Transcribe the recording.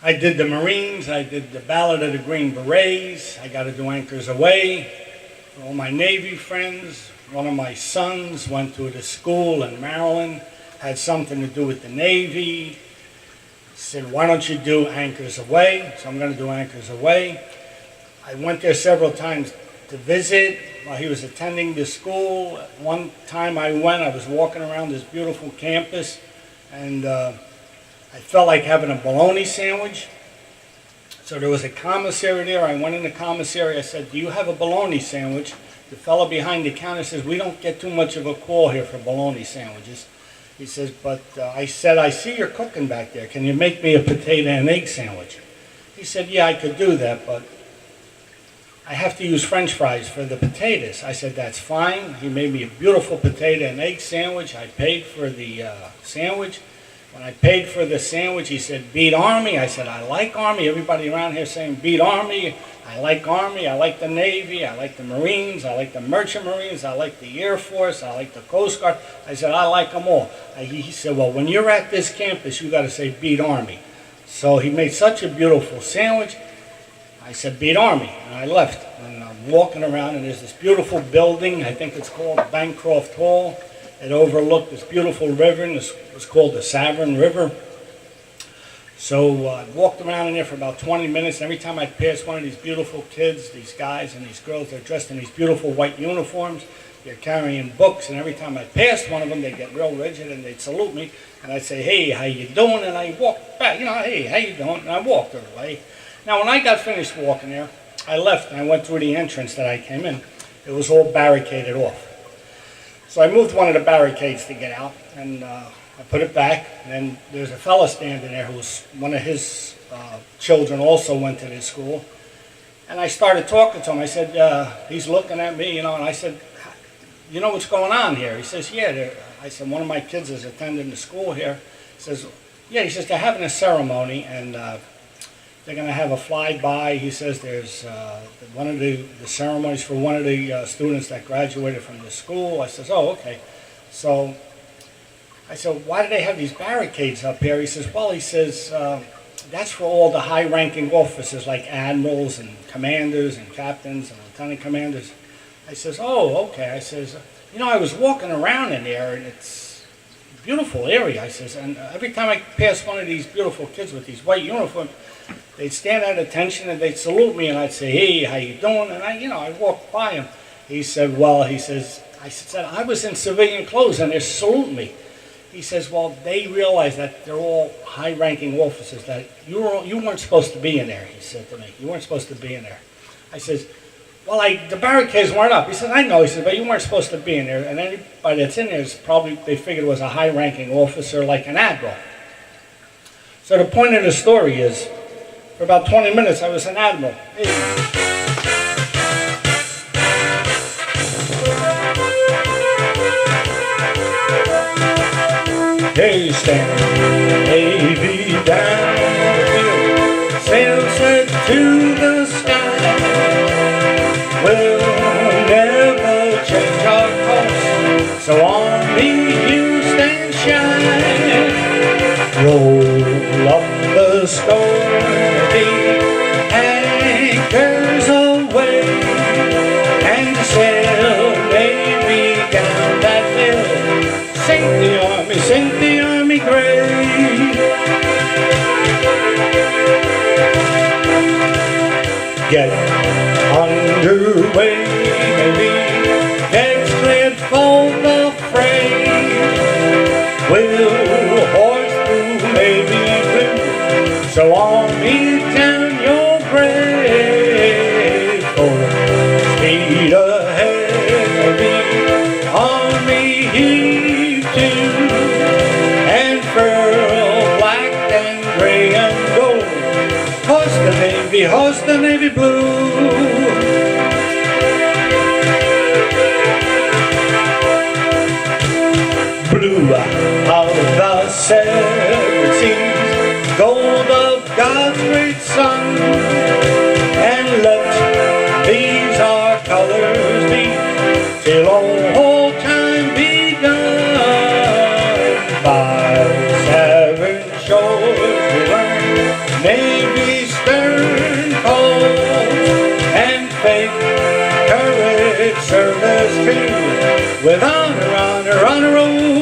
I did the Marines, I did the Ballad of the Green Berets, I got to do Anchors Away. All my Navy friends, one of my sons went to the school in Maryland, had something to do with the Navy. Said, why don't you do Anchors Away? So I'm going to do Anchors Away. I went there several times to visit while he was attending the school. One time I went, I was walking around this beautiful campus, and I felt like having a bologna sandwich. So there was a commissary there. I went in the commissary. I said, do you have a bologna sandwich? The fellow behind the counter says, we don't get too much of a call here for bologna sandwiches. He says, but I said, I see you're cooking back there. Can you make me a potato and egg sandwich? He said, yeah, I could do that, but I have to use French fries for the potatoes. I said, that's fine. He made me a beautiful potato and egg sandwich. I paid for the sandwich. When I paid for the sandwich, he said, beat Army. I said, I like Army. Everybody around here saying, beat Army. I like Army. I like the Navy. I like the Marines. I like the Merchant Marines. I like the Air Force. I like the Coast Guard. I said, I like them all. He said, well, when you're at this campus, you got to say, beat Army. So he made such a beautiful sandwich. I said, beat Army. And I left. And I'm walking around, and there's this beautiful building. I think it's called Bancroft Hall. It overlooked this beautiful river, and this was called the Severn River. So I walked around in there for about 20 minutes, and every time I passed one of these beautiful kids, these guys and these girls, they're dressed in these beautiful white uniforms, they're carrying books, and every time I passed one of them, they'd get real rigid, and they'd salute me, and I'd say, hey, how you doing? And I walked back, hey, how you doing? And I walked away. Now, when I got finished walking there, I left, and I went through the entrance that I came in. It was all barricaded off. So I moved one of the barricades to get out, and I put it back, and there's a fellow standing there who was one of his children also went to this school. And I started talking to him. I said, he's looking at me, and I said, you know what's going on here? He says, yeah. I said, one of my kids is attending the school here. He says, yeah, he says, they're having a ceremony, and they're going to have a flyby. He says there's one of the ceremonies for one of the students that graduated from the school. I says, oh, okay. So I said, why do they have these barricades up here? He says, well, he says, that's for all the high-ranking officers like admirals and commanders and captains and lieutenant commanders. I says, oh, okay. I says, I was walking around in there, and it's a beautiful area. I says, and every time I pass one of these beautiful kids with these white uniforms, they'd stand at attention and they'd salute me, and I'd say, hey, how you doing? And I walked by him. He said, well, I said, I was in civilian clothes and they're saluting me. He says, well, they realize that they're all high-ranking officers, that you weren't supposed to be in there, he said to me. You weren't supposed to be in there. I says, well, the barricades weren't up. He said, I know. He said, but you weren't supposed to be in there. And anybody that's in there is probably, they figured it was a high-ranking officer like an admiral. So the point of the story is, for about 20 minutes, I was an admiral. Hey, standing Navy down the hill, sail set to the sky. We'll never change our course, so on me you stand shine. Roll up the stormy anchors away, and sail Navy down that hill. Sink the army gray. Get underway, Navy, get cleared for the fray. We'll horse through Navy blue, so on me down your grave. For speed ahead, Navy, army heave to, and furl black and gray and gold. Horse the Navy blue. Blue out of the seven seas, gold of God's great sun, and let these our colors be, till all time be done. By seven shores we learn too. With honor, honor, honor, oh,